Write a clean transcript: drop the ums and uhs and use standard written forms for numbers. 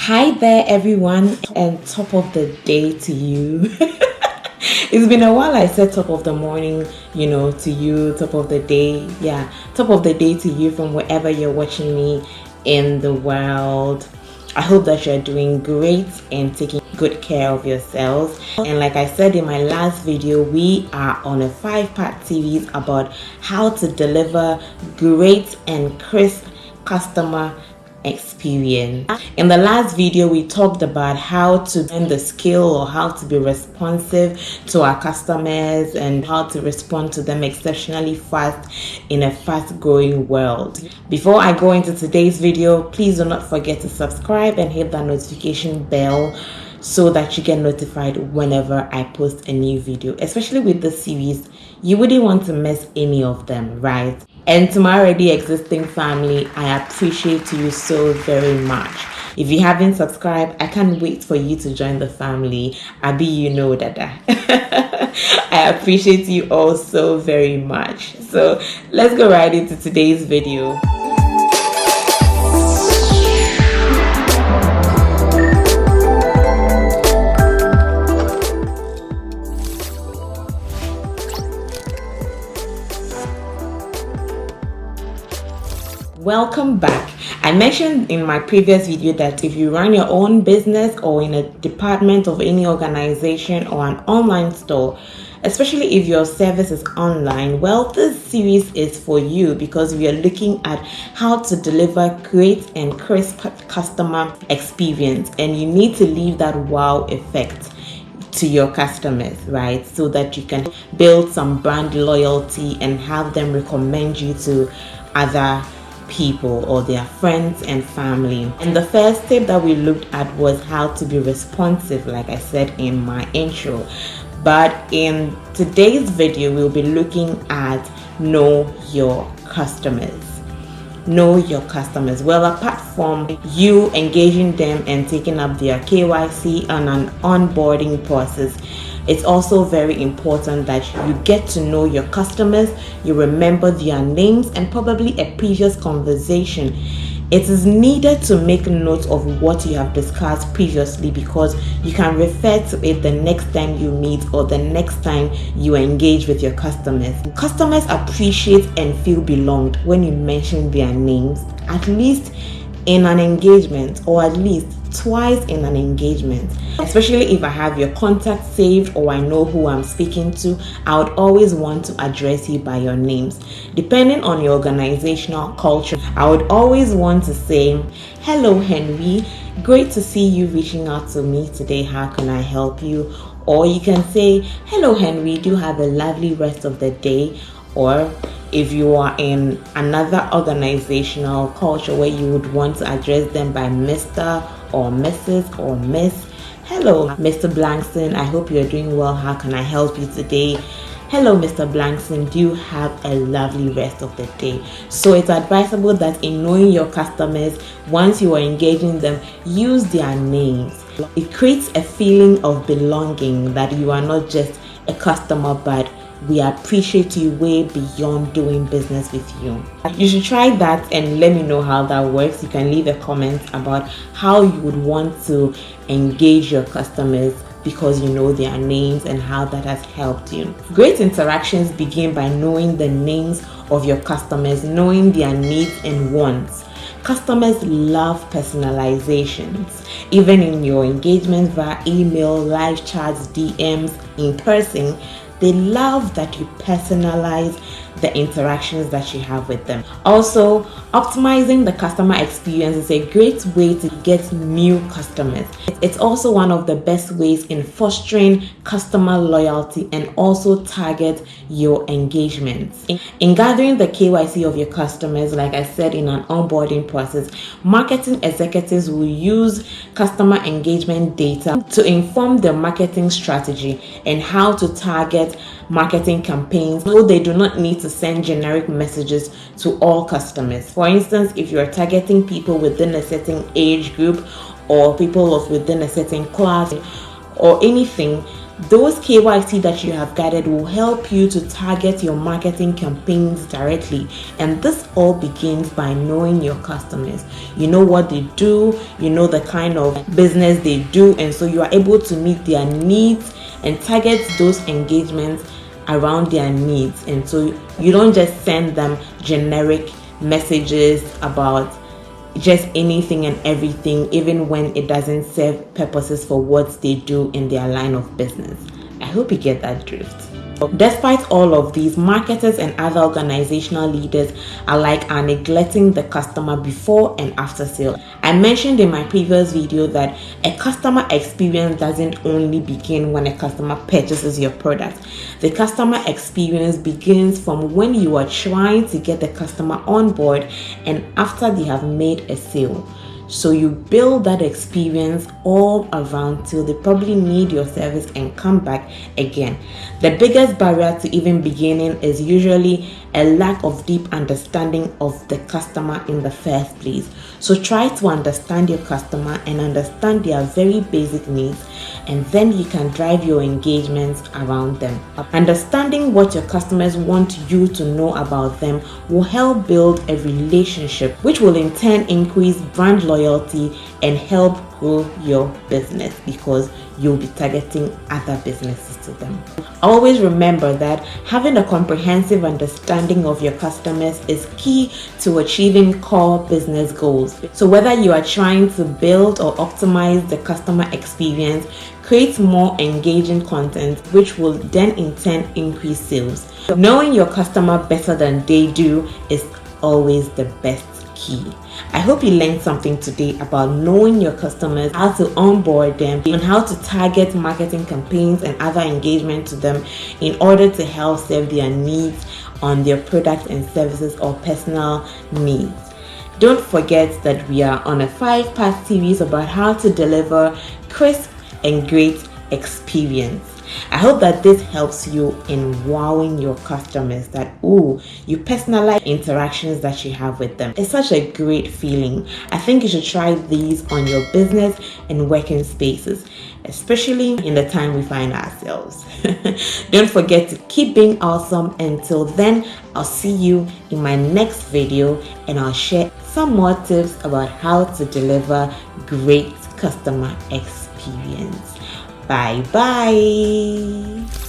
Hi there, everyone, and top of the day to you. It's been a while I said top of the morning, to you, top of the day. Yeah, top of the day to you from wherever you're watching me in the world. I hope that you're doing great and taking good care of yourselves. And like I said in my last video, we are on a 5-part series about how to deliver great and crisp customer experience. In the last video, we talked about how to learn the skill or how to be responsive to our customers and how to respond to them exceptionally fast in a fast-growing world. Before I go into today's video, please do not forget to subscribe and hit that notification bell so that you get notified whenever I post a new video. Especially with this series, you wouldn't want to miss any of them, right? And to my already existing family, I appreciate you so very much. If you haven't subscribed, I can't wait for you to join the family. Abi, Dada. I appreciate you all so very much. So let's go right into today's video. Welcome back. I mentioned in my previous video that if you run your own business or in a department of any organization or an online store, especially if your service is online, well, this series is for you because we are looking at how to deliver great and crisp customer experience, and you need to leave that wow effect to your customers, right? So that you can build some brand loyalty and have them recommend you to other people or their friends and family. And the first tip that we looked at was how to be responsive, like I said in my intro. But in today's video, we'll be looking at know your customers. Know your customers. Well, apart from you engaging them and taking up their KYC and an onboarding process, it's also very important that you get to know your customers, you remember their names and probably a previous conversation. It is needed to make note of what you have discussed previously because you can refer to it the next time you meet or the next time you engage with your customers. Customers appreciate and feel belonged when you mention their names, at least in an engagement or at least twice in an engagement. Especially if I have your contact saved or I know who I'm speaking to, I would always want to address you by your names. Depending on your organizational culture, I would always want to say, hello Henry, great to see you reaching out to me today, how can I help you? Or you can say, hello Henry, do have a lovely rest of the day. Or if you are in another organizational culture where you would want to address them by Mr. or Mrs. or Miss, hello Mr. Blankson, I hope you're doing well, how can I help you today? Hello Mr. Blankson, do you have a lovely rest of the day? So it's advisable that in knowing your customers, once you are engaging them, use their names. It creates a feeling of belonging, that you are not just a customer but we appreciate you way beyond doing business with you. You should try that and let me know how that works. You can leave a comment about how you would want to engage your customers because you know their names and how that has helped you. Great interactions begin by knowing the names of your customers, knowing their needs and wants. Customers love personalizations. Even in your engagement via email, live chats, DMs, in person, they love that you personalize the interactions that you have with them. Also, optimizing the customer experience is a great way to get new customers. It's also one of the best ways in fostering customer loyalty and also target your engagements. In gathering the KYC of your customers, like I said in an onboarding process, marketing executives will use customer engagement data to inform their marketing strategy and how to target marketing campaigns, so they do not need to send generic messages to all customers. For instance, if you're targeting people within a certain age group or people of within a certain class or anything, Those KYC that you have gathered will help you to target your marketing campaigns directly. And this all begins by knowing your customers. You know what they do, you know the kind of business they do, and so you are able to meet their needs and target those engagements around their needs. And so you don't just send them generic messages about just anything and everything, even when it doesn't serve purposes for what they do in their line of business. I hope you get that drift. Despite all of these, marketers and other organizational leaders alike are neglecting the customer before and after sale. I mentioned in my previous video that a customer experience doesn't only begin when a customer purchases your product. The customer experience begins from when you are trying to get the customer on board and after they have made a sale. So you build that experience all around till they probably need your service and come back again. The biggest barrier to even beginning is usually a lack of deep understanding of the customer in the first place. So try to understand your customer and understand their very basic needs, and then you can drive your engagements around them. Understanding what your customers want you to know about them will help build a relationship, which will in turn increase brand loyalty and help grow your business because you'll be targeting other businesses to them. Always remember that having a comprehensive understanding of your customers is key to achieving core business goals. So whether you are trying to build or optimize the customer experience, create more engaging content, which will then in turn increase sales. Knowing your customer better than they do is always the best key. I hope you learned something today about knowing your customers, how to onboard them, and how to target marketing campaigns and other engagement to them in order to help serve their needs on their products and services or personal needs. Don't forget that we are on a 5-part series about how to deliver crisp and great experience. I hope that this helps you in wowing your customers, that you personalize interactions that you have with them. It's such a great feeling. I think you should try these on your business and working spaces, especially in the time we find ourselves. Don't forget to keep being awesome. Until then, I'll see you in my next video and I'll share some more tips about how to deliver great customer experience. Bye bye.